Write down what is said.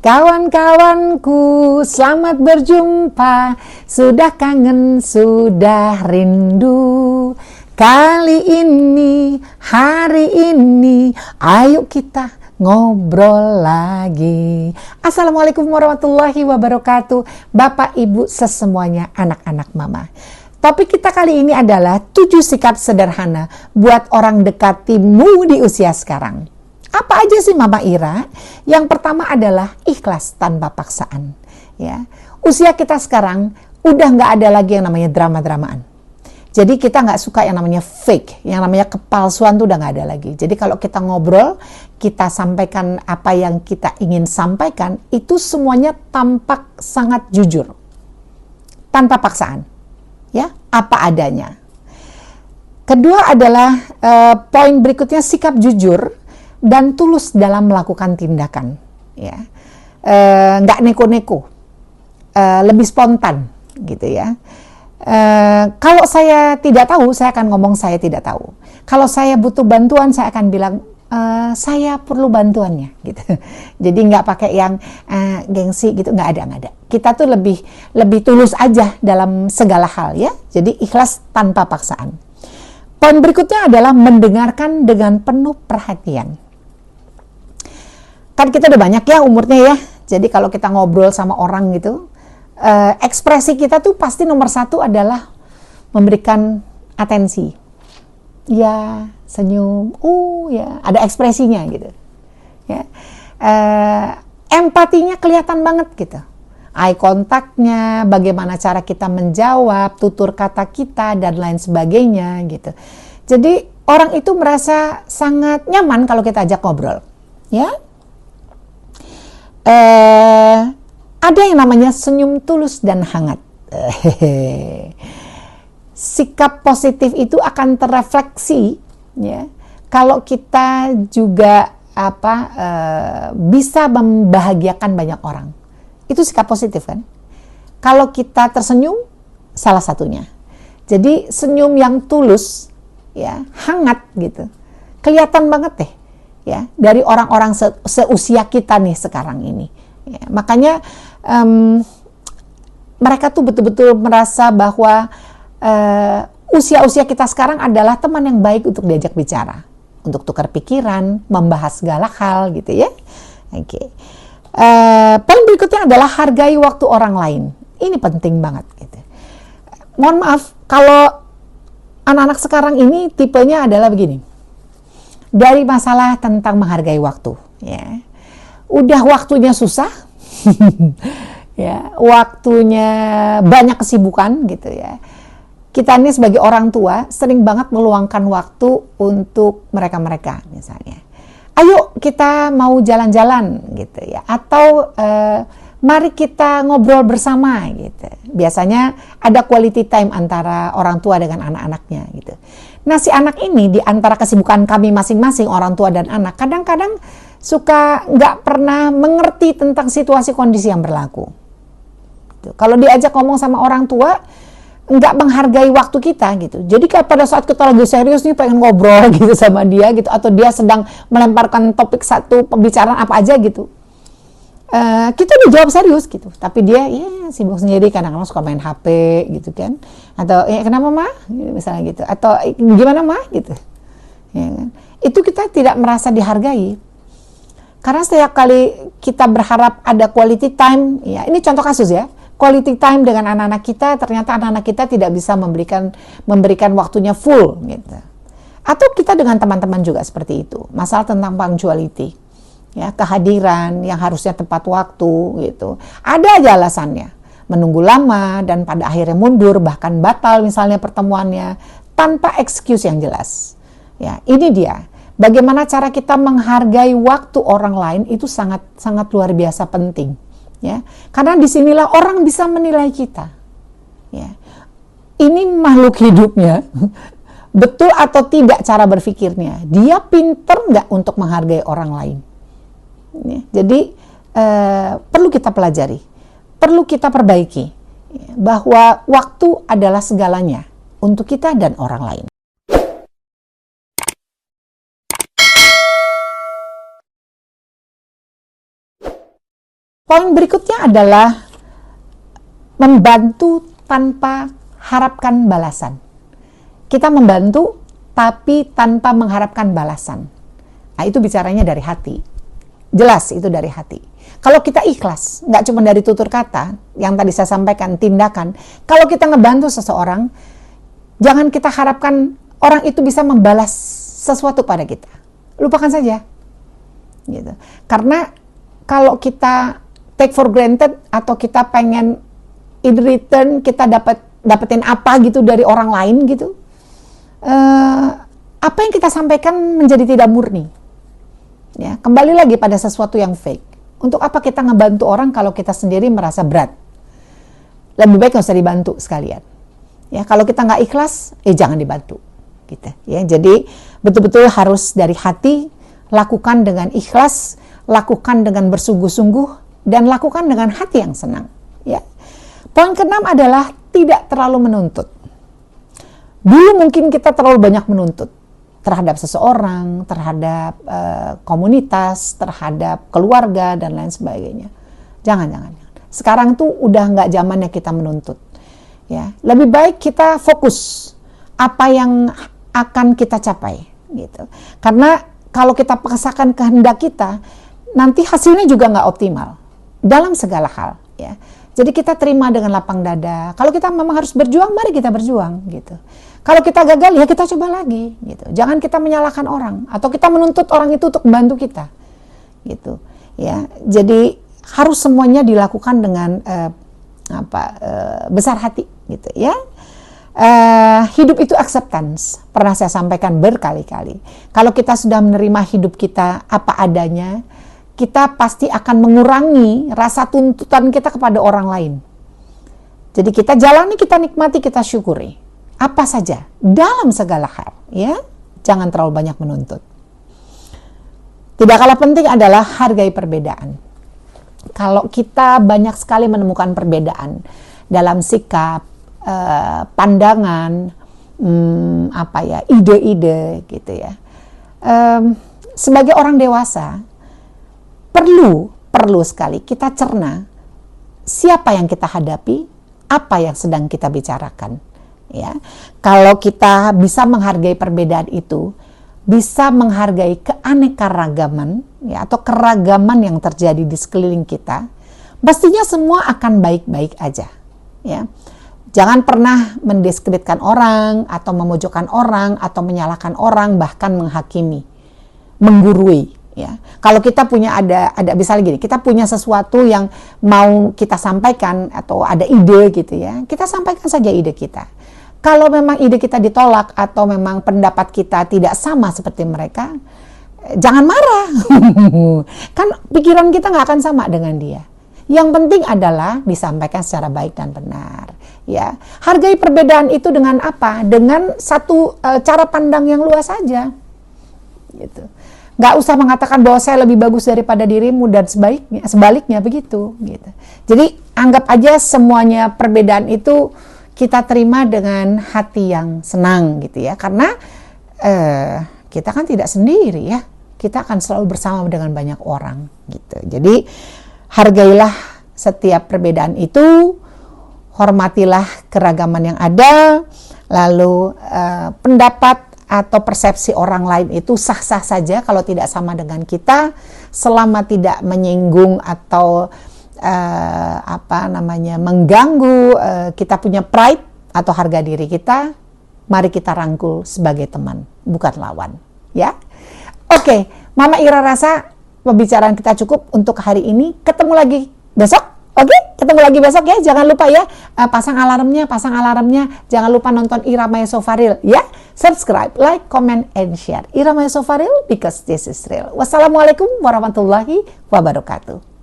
Kawan-kawanku, selamat berjumpa. Sudah kangen, sudah rindu. Kali ini, hari ini, ayo kita ngobrol lagi. Assalamualaikum warahmatullahi wabarakatuh. Bapak, Ibu, sesemuanya, anak-anak mama. Topik kita kali ini adalah 7 sikap sederhana buat orang dekatimu di usia sekarang. Apa aja sih Mama Ira? Yang pertama adalah ikhlas tanpa paksaan. Ya, usia kita sekarang udah nggak ada lagi yang namanya drama-dramaan. Jadi kita nggak suka yang namanya fake, yang namanya kepalsuan tuh udah nggak ada lagi. Jadi kalau kita ngobrol, kita sampaikan apa yang kita ingin sampaikan, itu semuanya tampak sangat jujur, tanpa paksaan, ya, apa adanya. Kedua adalah poin berikutnya, sikap jujur dan tulus dalam melakukan tindakan, ya, nggak neko-neko, lebih spontan, gitu ya. Kalau saya tidak tahu, saya akan ngomong saya tidak tahu. Kalau saya butuh bantuan, saya akan bilang saya perlu bantuannya, gitu. Jadi nggak pakai yang gengsi, gitu, nggak ada. Kita tuh lebih tulus aja dalam segala hal, ya. Jadi ikhlas tanpa paksaan. Poin berikutnya adalah mendengarkan dengan penuh perhatian. Kan kita udah banyak ya umurnya ya, jadi kalau kita ngobrol sama orang gitu, ekspresi kita tuh pasti nomor satu adalah memberikan atensi. Ya, senyum, ya, ada ekspresinya gitu. Ya, empatinya kelihatan banget gitu. Eye contact-nya, bagaimana cara kita menjawab, tutur kata kita, dan lain sebagainya gitu. Jadi orang itu merasa sangat nyaman kalau kita ajak ngobrol, ya. Ada yang namanya senyum tulus dan hangat. Sikap positif itu akan terrefleksi, ya, kalau kita juga bisa membahagiakan banyak orang. Itu sikap positif kan? Kalau kita tersenyum, salah satunya. Jadi senyum yang tulus, ya, hangat gitu, kelihatan banget deh, ya, dari orang-orang seusia kita nih sekarang ini. Ya, makanya mereka tuh betul-betul merasa bahwa usia-usia kita sekarang adalah teman yang baik untuk diajak bicara, untuk tukar pikiran, membahas segala hal gitu ya. Oke. Poin berikutnya adalah hargai waktu orang lain. Ini penting banget gitu. Mohon maaf, kalau anak-anak sekarang ini tipenya adalah begini. Dari masalah tentang menghargai waktu, ya. Udah waktunya susah, ya, waktunya banyak kesibukan gitu ya. Kita ini sebagai orang tua sering banget meluangkan waktu untuk mereka-mereka misalnya. Ayo kita mau jalan-jalan gitu ya, atau mari kita ngobrol bersama gitu. Biasanya ada quality time antara orang tua dengan anak-anaknya gitu. Nah, si anak ini di antara kesibukan kami masing-masing, orang tua dan anak, kadang-kadang suka nggak pernah mengerti tentang situasi kondisi yang berlaku. Gitu. Kalau diajak ngomong sama orang tua, nggak menghargai waktu kita gitu. Jadi pada saat kita lagi serius nih pengen ngobrol gitu sama dia gitu, atau dia sedang melemparkan topik satu pembicaraan apa aja gitu, kita udah jawab serius gitu, tapi dia ya sibuk sendiri, kadang-kadang suka main HP gitu kan, atau ya kenapa mah misalnya gitu, atau gimana mah gitu ya kan? Itu kita tidak merasa dihargai karena setiap kali kita berharap ada quality time, ya ini contoh kasus ya, quality time dengan anak-anak kita, ternyata anak-anak kita tidak bisa memberikan waktunya full gitu. Atau kita dengan teman-teman juga seperti itu, masalah tentang punctuality, ya, kehadiran yang harusnya tepat waktu gitu. Ada aja alasannya, menunggu lama dan pada akhirnya mundur, bahkan batal misalnya pertemuannya tanpa excuse yang jelas. Ya, ini dia. Bagaimana cara kita menghargai waktu orang lain itu sangat luar biasa penting, ya. Karena disinilah orang bisa menilai kita. Ya. Ini makhluk hidupnya betul atau tidak cara berpikirnya. Dia pinter nggak untuk menghargai orang lain. Ya, jadi perlu kita pelajari, perlu kita perbaiki, bahwa waktu adalah segalanya untuk kita dan orang lain. Poin berikutnya adalah membantu tanpa harapkan balasan. Kita membantu tapi tanpa mengharapkan balasan. Nah, itu bicaranya dari hati. Jelas itu dari hati. Kalau kita ikhlas, nggak cuma dari tutur kata, yang tadi saya sampaikan, tindakan. Kalau kita ngebantu seseorang, jangan kita harapkan orang itu bisa membalas sesuatu pada kita. Lupakan saja. Gitu. Karena kalau kita take for granted atau kita pengen in return kita dapetin apa gitu dari orang lain gitu, apa yang kita sampaikan menjadi tidak murni. Ya, kembali lagi pada sesuatu yang fake. Untuk apa kita ngebantu orang kalau kita sendiri merasa berat? Lebih baik nggak usah dibantu sekalian. Ya, kalau kita nggak ikhlas, jangan dibantu. Gitu. Ya, jadi betul-betul harus dari hati, lakukan dengan ikhlas, lakukan dengan bersungguh-sungguh, dan lakukan dengan hati yang senang. Ya. Poin keenam adalah tidak terlalu menuntut. Dulu mungkin kita terlalu banyak menuntut terhadap seseorang, terhadap komunitas, terhadap keluarga, dan lain sebagainya. Jangan. Sekarang tuh udah nggak zamannya kita menuntut. Ya, lebih baik kita fokus apa yang akan kita capai, gitu. Karena kalau kita paksakan kehendak kita, nanti hasilnya juga nggak optimal dalam segala hal. Ya. Jadi kita terima dengan lapang dada. Kalau kita memang harus berjuang, mari kita berjuang, gitu. Kalau kita gagal, ya kita coba lagi, gitu. Jangan kita menyalahkan orang atau kita menuntut orang itu untuk membantu kita, gitu. Ya, jadi harus semuanya dilakukan dengan besar hati, gitu. Ya, hidup itu acceptance. Pernah saya sampaikan berkali-kali. Kalau kita sudah menerima hidup kita apa adanya, kita pasti akan mengurangi rasa tuntutan kita kepada orang lain. Jadi kita jalani, kita nikmati, kita syukuri. Apa saja, dalam segala hal, ya. Jangan terlalu banyak menuntut. Tidak kalah penting adalah hargai perbedaan. Kalau kita banyak sekali menemukan perbedaan dalam sikap, pandangan, ide-ide, gitu ya. Sebagai orang dewasa, perlu sekali kita cerna siapa yang kita hadapi, apa yang sedang kita bicarakan. Ya, kalau kita bisa menghargai perbedaan itu, bisa menghargai keanekaragaman, ya, atau keragaman yang terjadi di sekeliling kita, pastinya semua akan baik-baik aja. Ya, jangan pernah mendiskreditkan orang atau memojokkan orang atau menyalahkan orang, bahkan menghakimi, menggurui. Ya, kalau kita punya ada misalnya gini, kita punya sesuatu yang mau kita sampaikan atau ada ide gitu ya, kita sampaikan saja ide kita. Kalau memang ide kita ditolak atau memang pendapat kita tidak sama seperti mereka, jangan marah. Kan pikiran kita nggak akan sama dengan dia. Yang penting adalah disampaikan secara baik dan benar. Ya, hargai perbedaan itu dengan apa? Dengan satu cara pandang yang luas saja. Gitu. Nggak usah mengatakan bahwa saya lebih bagus daripada dirimu dan sebaliknya begitu. Gitu. Jadi anggap aja semuanya perbedaan itu kita terima dengan hati yang senang, gitu ya. Karena kita kan tidak sendiri ya. Kita akan selalu bersama dengan banyak orang, gitu. Jadi hargailah setiap perbedaan itu, hormatilah keragaman yang ada, lalu pendapat atau persepsi orang lain itu sah-sah saja kalau tidak sama dengan kita, selama tidak menyinggung atau mengganggu kita punya pride atau harga diri kita. Mari kita rangkul sebagai teman, bukan lawan, ya. Oke, Mama Ira rasa pembicaraan kita cukup untuk hari ini. Ketemu lagi besok. Oke, ketemu lagi besok ya. Jangan lupa ya, pasang alarmnya. Jangan lupa nonton Irama Sofaril ya. Subscribe, like, comment, and share. Irama Sofaril, because this is real. Wassalamualaikum warahmatullahi wabarakatuh.